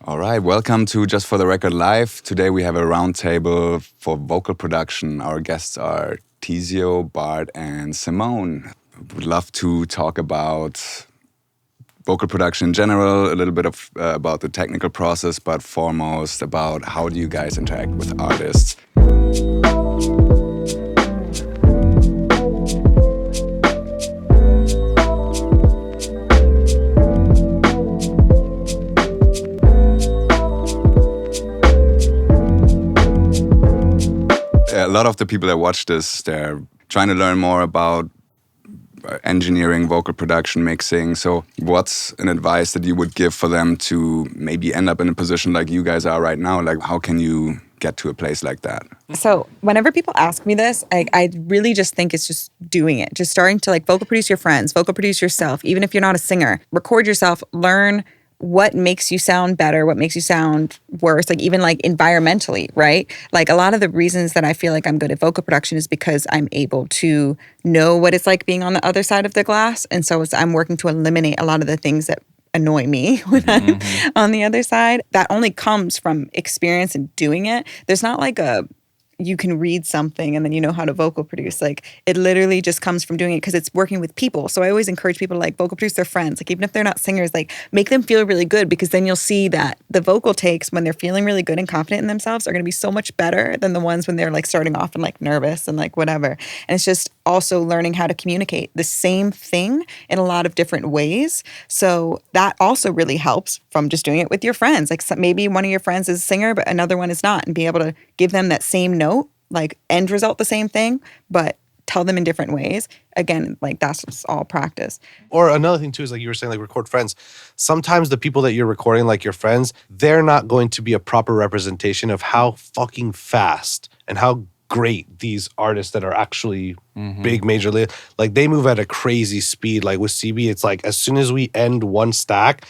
All right, welcome to Just for the Record Live. Today we have a roundtable for vocal production. Our guests are Teezio, Bart, and Simone. Would love to talk about vocal production in general, a little bit of about the technical process, but foremost about how do you guys interact with artists. A lot of the people that watch this, they're trying to learn more about engineering, vocal production, mixing. So what's an advice that you would give for them to maybe end up in a position like you guys are right now? Like, how can you get to a place like that? So whenever people ask me this, I really just think it's just doing it. Just starting to vocal produce your friends, vocal produce yourself, even if you're not a singer. Record yourself, learn what makes you sound better, what makes you sound worse, even environmentally, right? A lot of the reasons that I feel like I'm good at vocal production is because I'm able to know what it's like being on the other side of the glass. And so I'm working to eliminate a lot of the things that annoy me when I'm on the other side. That only comes from experience and doing it. There's not you can read something and then you know how to vocal produce. It literally just comes from doing it because it's working with people. So I always encourage people to vocal produce their friends. Even if they're not singers, make them feel really good, because then you'll see that the vocal takes when they're feeling really good and confident in themselves are going to be so much better than the ones when they're starting off and nervous and whatever. And it's just also learning how to communicate the same thing in a lot of different ways. So that also really helps from just doing it with your friends. Maybe one of your friends is a singer, but another one is not, and be able to give them that same note, end result the same thing, but tell them in different ways. Again, that's just all practice. Or another thing too is you were saying, record friends. Sometimes the people that you're recording, your friends, they're not going to be a proper representation of how fucking fast and how great these artists that are actually big major they move at a crazy speed. With CB, it's as soon as we end one stack,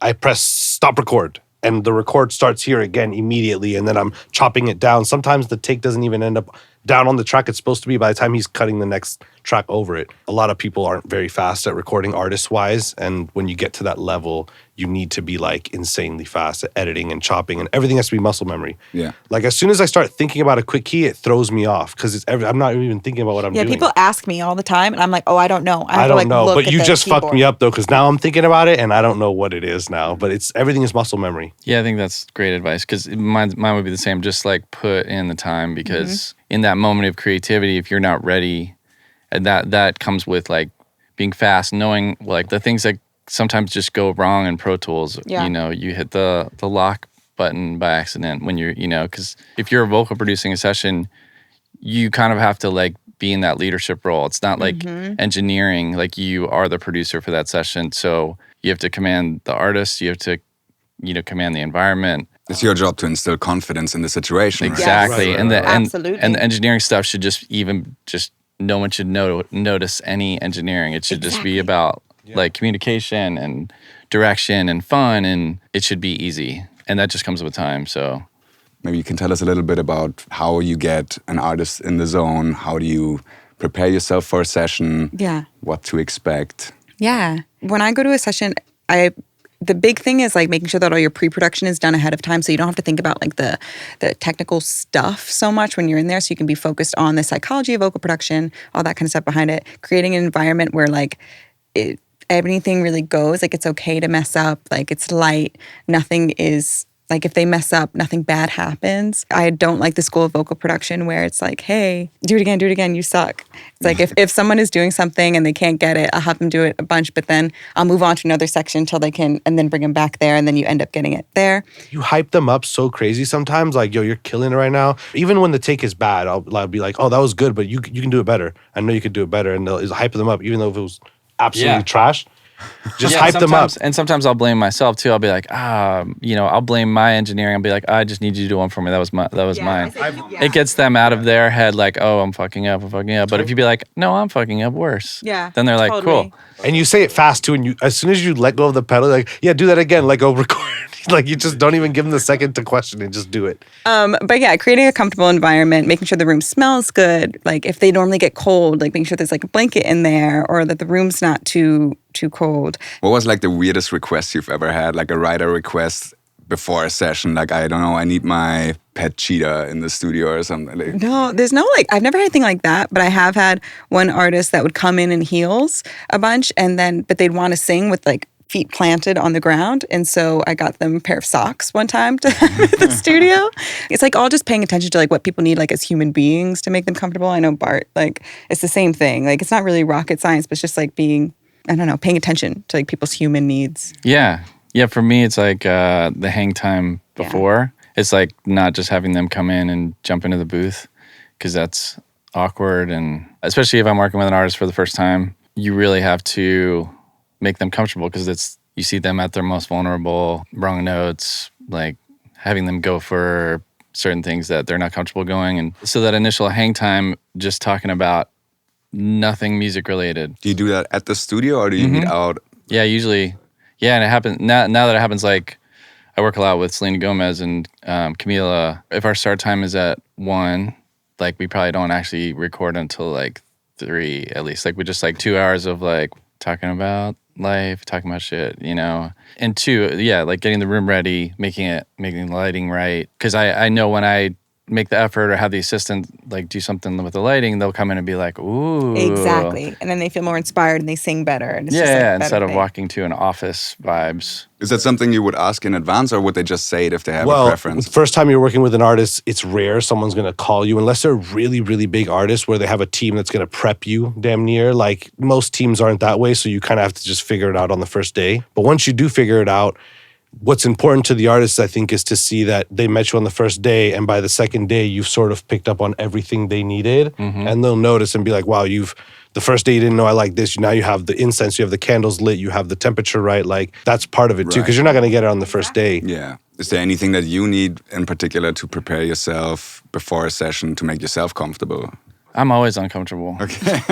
I press stop record. And the record starts here again immediately, and then I'm chopping it down. Sometimes the take doesn't even end up down on the track it's supposed to be by the time he's cutting the next track over it. A lot of people aren't very fast at recording artist-wise, and when you get to that level, you need to be insanely fast at editing and chopping, and everything has to be muscle memory. Yeah. As soon as I start thinking about a quick key, it throws me off because I'm not even thinking about what I'm doing. Yeah, people ask me all the time, and I'm like, oh, I don't know. I don't know, but you just fucked me up though, because now I'm thinking about it and I don't know what it is now. But everything is muscle memory. Yeah, I think that's great advice, because mine would be the same. Just put in the time, because in that moment of creativity, if you're not ready, and that comes with being fast, knowing the things that sometimes just go wrong in Pro Tools. Yeah. You hit the lock button by accident when you're, because if you're vocal producing a session, you kind of have to be in that leadership role. It's not engineering, you are the producer for that session. So you have to command the artist, you have to, command the environment. It's your job to instill confidence in the situation. Exactly. Right? And Absolutely. And the engineering stuff should just no one should notice any engineering. It should just be about communication and direction and fun, and it should be easy. And that just comes with time. So maybe you can tell us a little bit about how you get an artist in the zone. How do you prepare yourself for a session? Yeah. What to expect? Yeah. When I go to a session, the big thing is making sure that all your pre-production is done ahead of time, so you don't have to think about the technical stuff so much when you're in there, so you can be focused on the psychology of vocal production, all that kind of stuff behind it. Creating an environment where everything really goes, it's okay to mess up, it's light, nothing is if they mess up, nothing bad happens. I don't like the school of vocal production where it's hey, do it again, you suck. It's if someone is doing something and they can't get it, I'll have them do it a bunch, but then I'll move on to another section until they can, and then bring them back there, and then you end up getting it there. You hype them up so crazy sometimes, yo, you're killing it right now. Even when the take is bad, I'll be oh, that was good, but you can do it better. I know you could do it better, and they'll hype them up, even though if it was absolutely trash. Just hype them up. And sometimes I'll blame myself too. I'll be I'll blame my engineering. I'll be I just need you to do one for me. That was mine. It gets them out of their head oh, I'm fucking up. But if you be no, I'm fucking up worse. Yeah. Then they're totally. Cool. And you say it fast too, and as soon as you let go of the pedal, yeah, do that again, go record. You just don't even give them the second to question and just do it. But yeah, creating a comfortable environment, making sure the room smells good. If they normally get cold, making sure there's a blanket in there, or that the room's not too cold. What was the weirdest request you've ever had? A writer request before a session? Like, I don't know, I need my pet cheetah in the studio or something. Like, No, there's no like, I've never had anything like that, but I have had one artist that would come in heels a bunch but they'd want to sing with like feet planted on the ground. And so I got them a pair of socks one time to have at the studio. It's like all just paying attention to like what people need like as human beings to make them comfortable. I know Bart, like it's the same thing. Like it's not really rocket science, but it's just like being, I don't know, paying attention to like people's human needs. Yeah. Yeah, for me, it's like the hang time before. Yeah. It's like not just having them come in and jump into the booth because that's awkward. And especially if I'm working with an artist for the first time, you really have to make them comfortable because you see them at their most vulnerable, wrong notes, like having them go for certain things that they're not comfortable going. And so that initial hang time, just talking about nothing music related. Do you do that at the studio or do you meet out? Yeah, usually. Yeah, and it happens now that it happens, like I work a lot with Selena Gomez and Camila. If our start time is at 1, like we probably don't actually record until like 3 at least. Like we just like 2 hours of like talking about life, talking about shit, you know. And 2, yeah, like getting the room ready, making the lighting right. Because I know when I make the effort or have the assistant like do something with the lighting, they'll come in and be like, ooh. Exactly. And then they feel more inspired and they sing better. And it's instead of walking to an office vibes. Is that something you would ask in advance or would they just say it if they have a preference? First time you're working with an artist, it's rare someone's going to call you unless they're a really, really big artist where they have a team that's going to prep you damn near. Like most teams aren't that way, so you kind of have to just figure it out on the first day. But once you do figure it out, what's important to the artists, I think, is to see that they met you on the first day, and by the second day, you've sort of picked up on everything they needed, and they'll notice and be like, wow, the first day you didn't know I like this, now you have the incense, you have the candles lit, you have the temperature right, like, that's part of it too, because you're not going to get it on the first day. Yeah. Is there anything that you need in particular to prepare yourself before a session to make yourself comfortable? I'm always uncomfortable. Okay.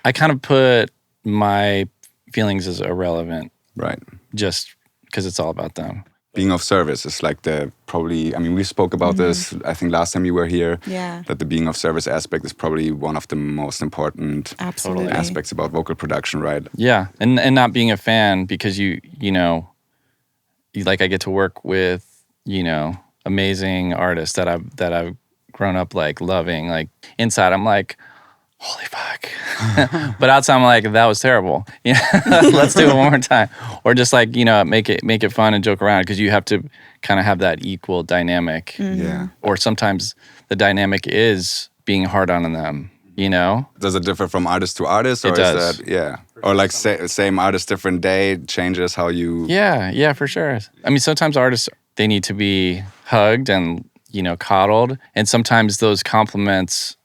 I kind of put my feelings as irrelevant. Right. Just because it's all about them. Being of service is like we spoke about this, I think last time you were here, that the being of service aspect is probably one of the most important aspects about vocal production, right? Yeah, and not being a fan because you like I get to work with, amazing artists that I've grown up like loving. Like inside I'm like, holy fuck. But outside I'm like, that was terrible. Let's do it one more time. Or just like, make it fun and joke around because you have to kind of have that equal dynamic. Yeah. Or sometimes the dynamic is being hard on them, Does it differ from artist to artist? Or it does. Is that, or like same artist, different day changes how you... Yeah, for sure. I mean, sometimes artists, they need to be hugged and, coddled. And sometimes those compliments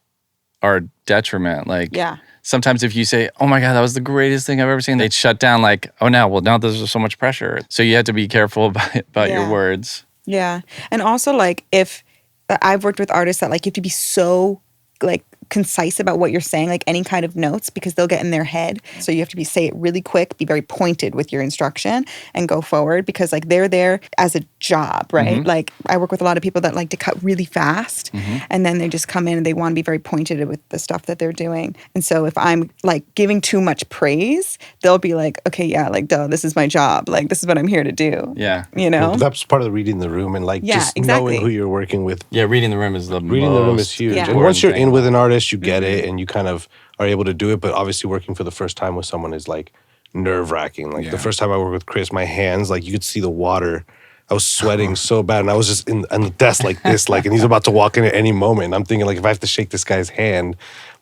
are detriment. Like sometimes if you say, oh my God, that was the greatest thing I've ever seen, they'd shut down like, oh now there's so much pressure. So you have to be careful about your words. Yeah. And also like if I've worked with artists that like you have to be so like concise about what you're saying, like any kind of notes, because they'll get in their head. So you have to say it really quick, be very pointed with your instruction and go forward because like they're there as a job, right? Like I work with a lot of people that like to cut really fast and then they just come in and they want to be very pointed with the stuff that they're doing. And so if I'm like giving too much praise, they'll be like, okay, yeah, like duh, this is my job. Like this is what I'm here to do. Yeah. Well, that's part of the reading the room and like knowing who you're working with. Yeah, reading the room is the room is huge. Yeah. And once you're in with an artist, you get it and you kind of are able to do it. But obviously working for the first time with someone is like nerve-wracking. Like the first time I worked with Chris, my hands, like you could see the water. I was sweating so bad and I was just on the desk like this, like, and he's about to walk in at any moment. And I'm thinking like, if I have to shake this guy's hand,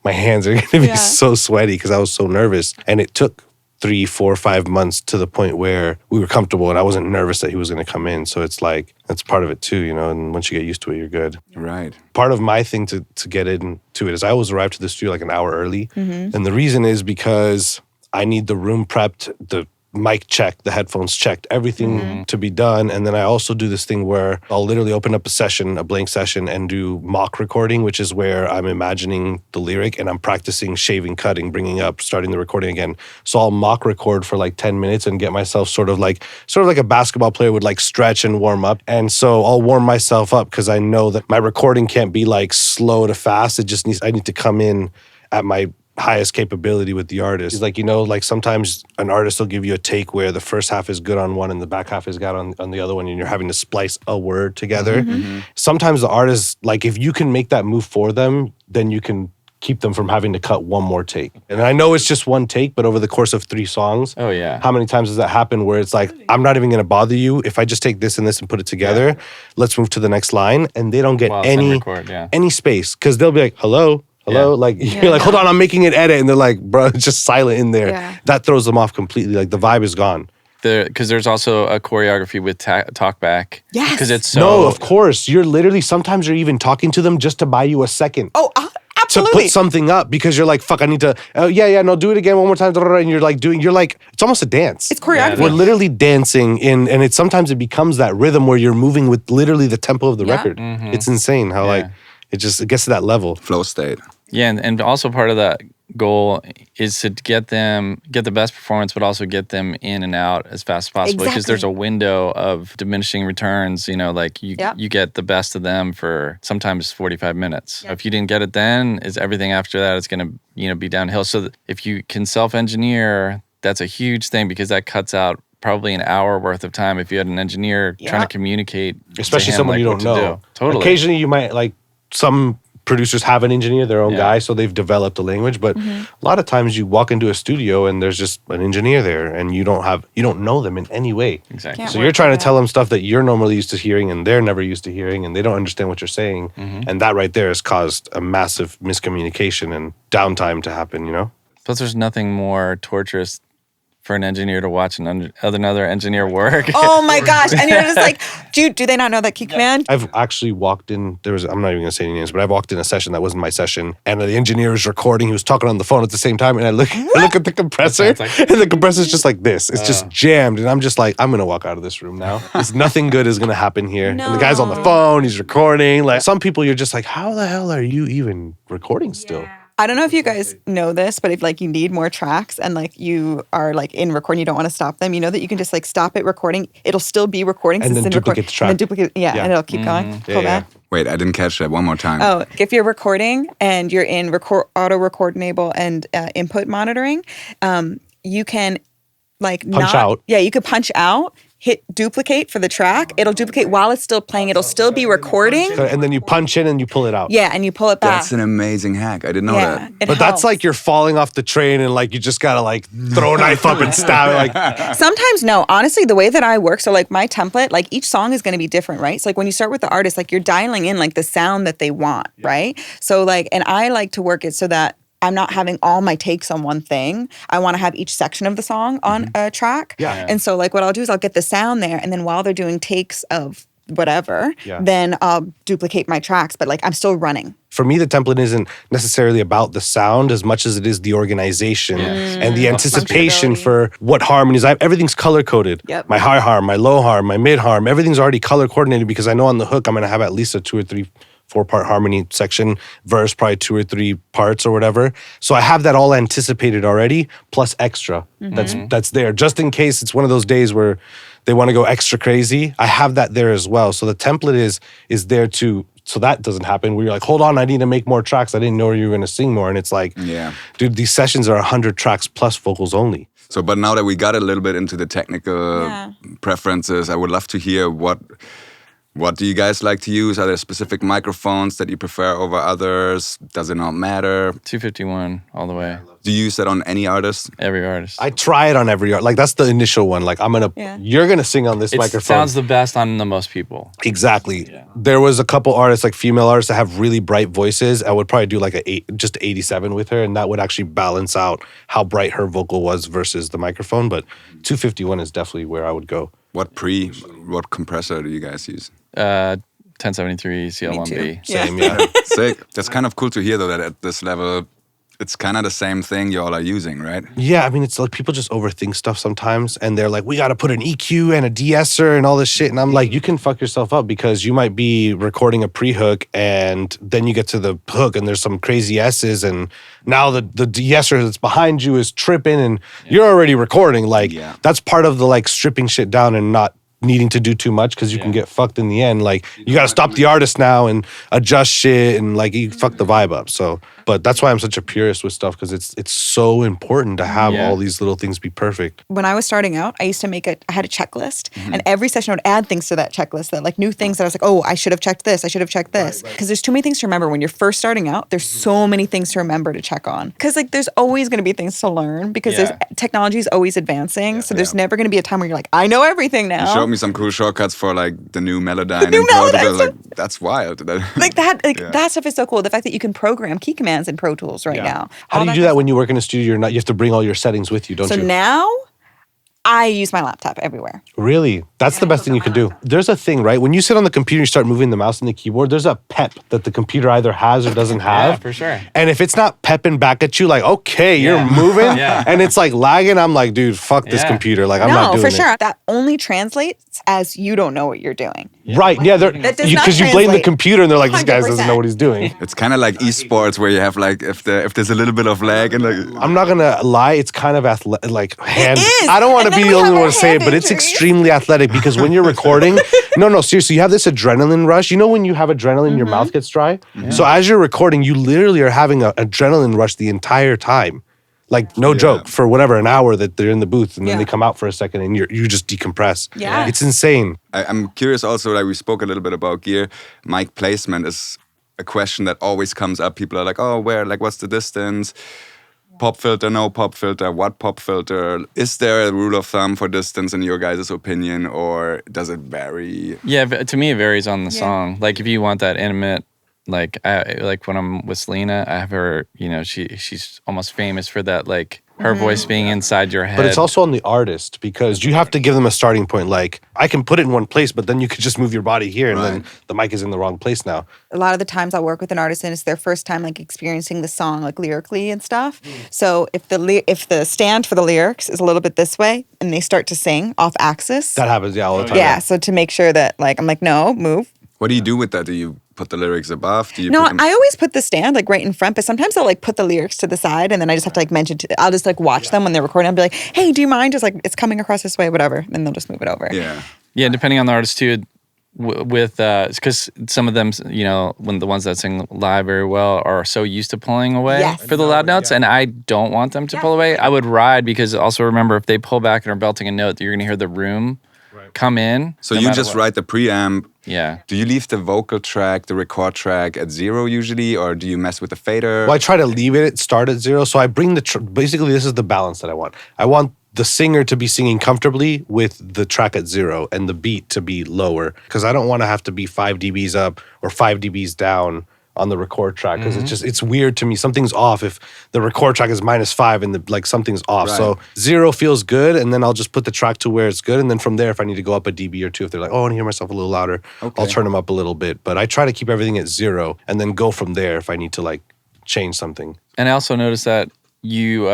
my hands are going to be so sweaty because I was so nervous. And it took 3, 4, 5 months to the point where we were comfortable and I wasn't nervous that he was going to come in. So it's like, that's part of it too, and once you get used to it, you're good. Right. Part of my thing to get into it is I always arrive to the studio like an hour early. And the reason is because I need the room prepped, the mic checked, the headphones checked, everything to be done. And then I also do this thing where I'll literally open up a blank session and do mock recording, which is where I'm imagining the lyric and I'm practicing shaving, cutting, bringing up, starting the recording again. So I'll mock record for like 10 minutes and get myself sort of like a basketball player would like stretch and warm up. And so I'll warm myself up because I know that my recording can't be like slow to fast. I need to come in at my highest capability with the artist. It's like, you know, like sometimes an artist will give you a take where the first half is good on one and the back half is good on the other one, and you're having to splice a word together. Sometimes the artist, like if you can make that move for them, then you can keep them from having to cut one more take. And I know it's just one take, but over the course of 3 songs, Oh yeah. how many times does that happen where it's like, I'm not even gonna bother you if I just take this and this and put it together, let's move to the next line, and they don't get While any record, yeah. any space, because they'll be like, hello, Yeah. like you're like, hold on, I'm making it edit, and they're like, bro, it's just silent in there. Yeah. That throws them off completely. Like the vibe is gone. Because there's also a choreography with Talkback. Yes. Because it's so. No, of course. You're literally, sometimes you're even talking to them just to buy you a second. Oh, To absolutely. put something up, because you're like, fuck, I need to, no, do it again one more time. And you're like it's almost a dance. It's choreography. We're literally dancing in, and sometimes it becomes that rhythm where you're moving with literally the tempo of the Yeah. record. It's insane how like, it gets to that level. Flow state. Yeah, and also part of that goal is to get the best performance, but also get them in and out as fast as possible. Because there's a window of diminishing returns. You know, like you get the best of them for sometimes 45 minutes. If you didn't get it then, is everything after that is going to be downhill. So if you can self-engineer, that's a huge thing, because that cuts out probably an hour worth of time if you had an engineer trying to communicate, Especially to him, someone like, you what don't to know. do. Totally. Occasionally you might, like, some producers have an engineer, their own guy, so they've developed a language. But a lot of times you walk into a studio and there's just an engineer there, and you don't know them in any way. Exactly. So you're trying to tell them stuff that you're normally used to hearing and they're never used to hearing, and they don't understand what you're saying. And that right there has caused a massive miscommunication and downtime to happen, you know? Plus, there's nothing more torturous for an engineer to watch another engineer work. Oh my gosh. And you're just like, do they not know that key command? I've actually walked in, I'm not even going to say any names, but I've walked in a session that wasn't my session, and the engineer was recording, he was talking on the phone at the same time, and I look at the compressor, and the compressor's just like this. It's just jammed, and I'm just like, I'm going to walk out of this room now. Nothing good is going to happen here. And the guy's on the phone, he's recording. Like, some people you're just like, how the hell are you even recording still? I don't know if you guys know this, but if like you need more tracks and like you are like in recording, you don't want to stop them, you know that you can just like stop it recording. It'll still be recording. And then duplicate the track. And then duplicate, and it'll keep going. Pull back. Wait, I didn't catch that. One more time. Oh, if you're recording and you're in auto record enable and input monitoring, you can like Punch out. Yeah, you could punch out. Hit duplicate for the track. It'll duplicate while it's still playing. It'll still be recording. And then you punch in and you pull it out. Yeah, and you pull it back. That's an amazing hack. I didn't know that. But that's like you're falling off the train and like you just gotta like throw a knife up and stab it. Like, sometimes no. Honestly, the way that I work, so like my template, like each song is going to be different, right? So like when you start with the artist, like you're dialing in like the sound that they want, right? So like, and I like to work it so that I'm not having all my takes on one thing. I want to have each section of the song on a track. Yeah. And so like what I'll do is I'll get the sound there, and then while they're doing takes of whatever, then I'll duplicate my tracks, but like I'm still running. For me, the template isn't necessarily about the sound as much as it is the organization and the anticipation for what harmonies. Everything's color coded. Yep. My high harm, my low harm, my mid harm, everything's already color coordinated, because I know on the hook I'm gonna have at least a 2 or 3 4-part harmony section, verse probably 2 or 3 parts or whatever. So I have that all anticipated already, plus extra that's there, just in case it's one of those days where they want to go extra crazy. I have that there as well. So the template is there to, so that doesn't happen where you're like, hold on, I need to make more tracks. I didn't know you were going to sing more. And it's like, dude, these sessions are 100 tracks plus vocals only. So, but now that we got a little bit into the technical preferences, I would love to hear what do you guys like to use? Are there specific microphones that you prefer over others? Does it not matter? 251 all the way. Do you use that on any artist? Every artist. I try it on every art. Like that's the initial one. Like you're gonna sing on this microphone. It sounds the best on the most people. Exactly. Yeah. There was a couple artists, like female artists, that have really bright voices. I would probably do like just 87 with her, and that would actually balance out how bright her vocal was versus the microphone. But 251 is definitely where I would go. What compressor do you guys use? 1073 CL1B. Same, yeah. Sick. That's kind of cool to hear, though, that at this level, it's kind of the same thing you all are using, right? Yeah, I mean, it's like people just overthink stuff sometimes, and they're like, we got to put an EQ and a de-esser and all this shit. And I'm like, you can fuck yourself up, because you might be recording a pre-hook, and then you get to the hook, and there's some crazy S's, and now the de-esser that's behind you is tripping, and you're already recording. Like, that's part of the like stripping shit down and not needing to do too much, because you can get fucked in the end. Like, you got to stop the artist now and adjust shit, and like you fuck the vibe up. So But that's why I'm such a purist with stuff, because it's so important to have all these little things be perfect. When I was starting out, I used to I had a checklist, and every session I would add things to that checklist, that like new things that I was like, oh, I should have checked this, I should have checked this. Because there's too many things to remember when you're first starting out. There's so many things to remember to check on. Because like there's always going to be things to learn, because technology is always advancing. So there's never going to be a time where you're like, I know everything now. You showed me some cool shortcuts for like the new Melodyne. Like, that's wild. Like that stuff is so cool. The fact that you can program key commands in Pro Tools right now. How do you do that when you work in a studio? You have to bring all your settings with you, don't you? So now I use my laptop everywhere. Really? That's the best thing you can do. There's a thing, right? When you sit on the computer, you start moving the mouse and the keyboard, there's a pep that the computer either has or doesn't have. Yeah, for sure. And if it's not pepping back at you, like, okay, you're moving, and it's like lagging, I'm like, dude, fuck this computer. Like, I'm not doing it. No, for sure. That only translates as you don't know what you're doing. Right, yeah. Because you blame the computer and they're like, this guy doesn't know what he's doing. It's kind of like esports where you have like, if there's a little bit of lag and like... I'm not going to lie, it's kind of like hand... It is. I don't want to be the only one to say it, but injuries. it's extremely athletic, because when you're recording... No, seriously, you have this adrenaline rush. You know when you have adrenaline, your mouth gets dry? So as you're recording, you literally are having an adrenaline rush the entire time. Like, no joke, for whatever, an hour that they're in the booth, and then they come out for a second and you just decompress. Yeah. It's insane. I'm curious also, like we spoke a little bit about gear. Mic placement is a question that always comes up. People are like, oh, what's the distance? Pop filter, no pop filter, what pop filter? Is there a rule of thumb for distance in your guys' opinion, or does it vary? Yeah, to me it varies on the song. Like if you want that intimate, like when I'm with Selina, I have her, she's almost famous for that, like her voice being inside your head. But it's also on the artist, because you have to give them a starting point. Like, I can put it in one place, but then you could just move your body here, and then the mic is in the wrong place now. A lot of the times I'll work with an artist and it's their first time like experiencing the song like lyrically and stuff. So if the stand for the lyrics is a little bit this way and they start to sing off axis. That happens, all the time. Yeah, so to make sure that like, I'm like, no, move. What do you do with that? Do you put the lyrics above? Do you No, put them... I always put the stand like right in front, but sometimes I'll like put the lyrics to the side and then I just have to like I'll just like watch them when they're recording. I'll be like, hey, do you mind? Just like, it's coming across this way, whatever. And they'll just move it over. Yeah, depending on the artist too, because some of them, when the ones that sing live very well are so used to pulling away for the loud notes, and I don't want them to pull away. I would ride, because also remember, if they pull back and are belting a note, you're going to hear the room come in. So you just write the preamp. Yeah. Do you leave the vocal track, the record track at 0 usually, or do you mess with the fader? Well, I try to leave it start at 0. So I bring basically this is the balance that I want. I want the singer to be singing comfortably with the track at 0 and the beat to be lower, because I don't want to have to be 5 dBs up or 5 dBs down on the record track, because it's weird to me. Something's off if the record track is -5 and something's off. Right. So 0 feels good, and then I'll just put the track to where it's good, and then from there, if I need to go up a dB or 2, if they're like, oh, I want to hear myself a little louder, I'll turn them up a little bit. But I try to keep everything at 0 and then go from there if I need to like change something. And I also noticed that you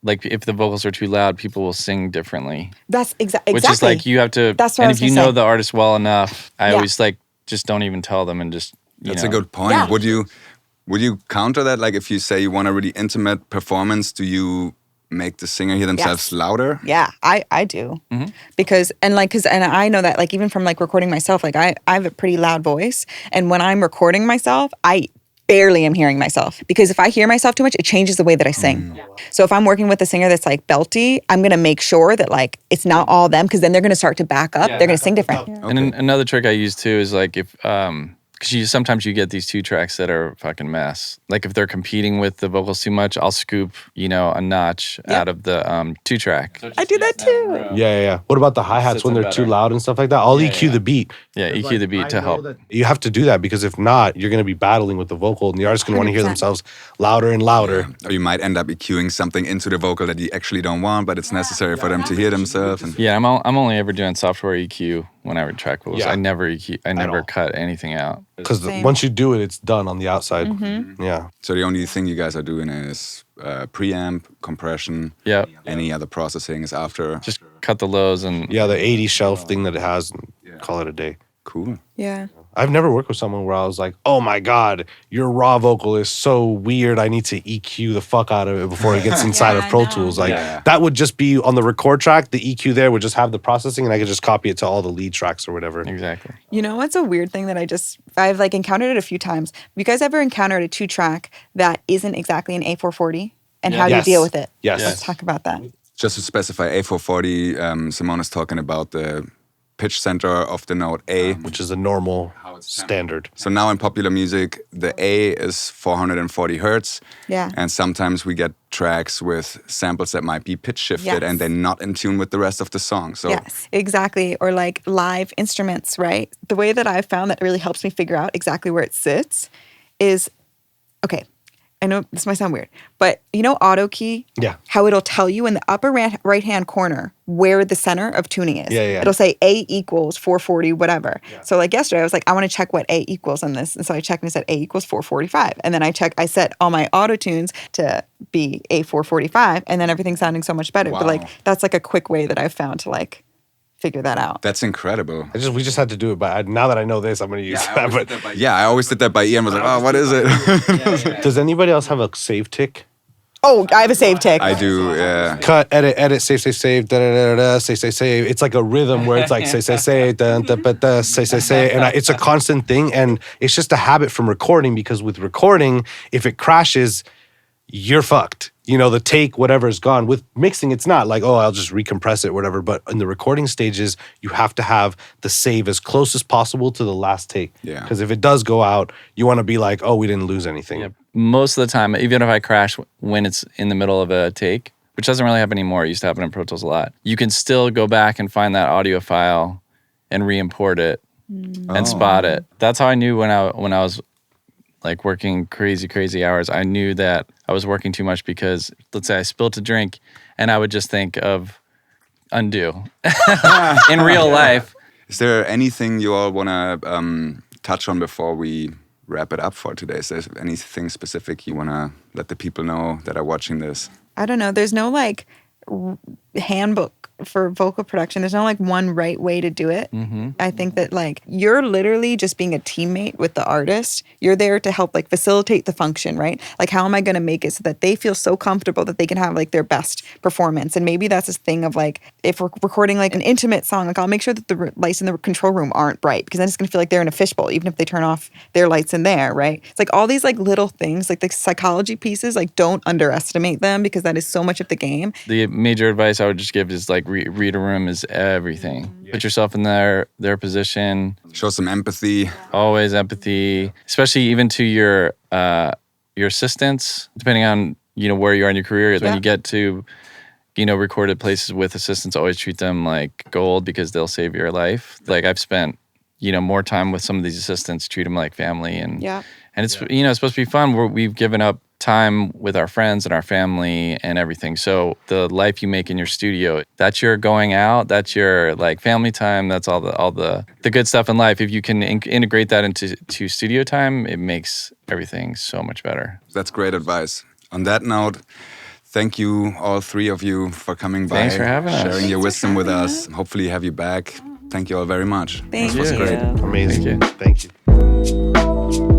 like if the vocals are too loud, people will sing differently. That's exactly. Which is like you have to. That's what and I was if you gonna know say. the artist well enough, I always like just don't even tell them and just. That's a good point. Yeah. Would you counter that? Like if you say you want a really intimate performance, do you make the singer hear themselves louder? Yeah, I do. Because I know that like even from like recording myself, like I have a pretty loud voice, and when I'm recording myself, I barely am hearing myself, because if I hear myself too much, it changes the way that I sing. So if I'm working with a singer that's like belty, I'm gonna make sure that like it's not all them, because then they're gonna start to back up. They're gonna sing different. And another trick I use too is like if because sometimes you get these 2 tracks that are a fucking mess. Like if they're competing with the vocals too much, I'll scoop a notch out of the 2 track. I do that too. Yeah. What about the hi-hats when they're too loud and stuff like that? I'll EQ the beat. Yeah, EQ the beat to help. You have to do that, because if not, you're going to be battling with the vocal, and the artist's going to want to hear themselves louder and louder. Or you might end up EQing something into the vocal that you actually don't want, but it's necessary for them to hear themselves. And Yeah, I'm only ever doing software EQ when I would track vocals. Yeah. I never EQ. I never cut anything out. Because Same. once you do it, it's done on the outside. Yeah. so the only thing you guys are doing is preamp, compression. Yeah, Any other processing is after. just cut the lows and Yeah, the 80 shelf thing that it has, and call it a day. Cool. Yeah. I've never worked with someone where I was like, oh my God, your raw vocal is so weird. I need to EQ the fuck out of it before it gets inside of Pro Tools. Like that would just be on the record track. The EQ there would just have the processing and I could just copy it to all the lead tracks or whatever. Exactly. You know what's a weird thing that I've like encountered it a few times. Have you guys ever encountered a 2-track that isn't exactly an A440? And how do you deal with it? Yes. Let's talk about that. Just to specify, A440, Simone is talking about the pitch center of the note A. Which is a normal standard. So now in popular music, the A is 440 hertz. Yeah. And sometimes we get tracks with samples that might be pitch shifted and they're not in tune with the rest of the song. So yes, exactly. Or like live instruments, right? The way that I've found that really helps me figure out exactly where it sits is, okay, I know this might sound weird, but you know auto key? Yeah. How it'll tell you in the upper right-hand corner where the center of tuning is. Yeah. It'll say A equals 440, whatever. Yeah. So like yesterday, I was like, I want to check what A equals on this. And so I checked and it said A equals 445. And then I set all my auto tunes to be A445 and then everything's sounding so much better. Wow. But like, that's like a quick way that I've found to like figure that out. that's incredible. We just had to do it, but now that I know this, I'm going to use that. But I always did that by ear and was like, oh, what is it? does anybody else have a save tick? Oh, I have a save tick. I do, yeah. Cut, edit, save, da da da da, save. It's like a rhythm where it's like say, da da da da, say, and it's a constant thing, and it's just a habit from recording because with recording, if it crashes, you're fucked. You know, the take, whatever is gone. With mixing, it's not like, oh, I'll just recompress it, whatever. But in the recording stages, you have to have the save as close as possible to the last take. Yeah. Because if it does go out, you want to be like, oh, we didn't lose anything. Yep. Most of the time, even if I crash when it's in the middle of a take, which doesn't really happen anymore, it used to happen in Pro Tools a lot, you can still go back and find that audio file and re-import it and spot it. That's how I knew when I was like working crazy hours, I knew that I was working too much because, let's say I spilled a drink and I would just think of undo in real life. Is there anything you all want to touch on before we wrap it up for today? Is there anything specific you want to let the people know that are watching this? I don't know. There's no like handbook for vocal production. There's no like one right way to do it. Mm-hmm. I think that like you're literally just being a teammate with the artist. You're there to help like facilitate the function, right? Like how am I going to make it so that they feel so comfortable that they can have like their best performance? And maybe that's this thing of like, if we're recording like an intimate song, like I'll make sure that the lights in the control room aren't bright because then it's going to feel like they're in a fishbowl, even if they turn off their lights in there, right? It's like all these like little things, like the psychology pieces, like don't underestimate them because that is so much of the game. The major advice I would just give is like read a room is everything. Put yourself in their position. Show some empathy. Always empathy, especially even to your assistants, depending on where you are in your career. Then you get to recorded places with assistants. Always treat them like gold because they'll save your life. Like I've spent more time with some of these assistants, treat them like family, and it's it's supposed to be fun. We've given up time with our friends and our family and everything. So the life you make in your studio, that's your going out, that's your like family time, that's all the good stuff in life. If you can integrate that into studio time, it makes everything so much better. That's great advice. On that note, thank you, all three of you, for coming by. Thanks for having us. Sharing your wisdom with us. Hopefully have you back. Thank you all very much. Thank This was you. great. Amazing. Thank you. Thank you.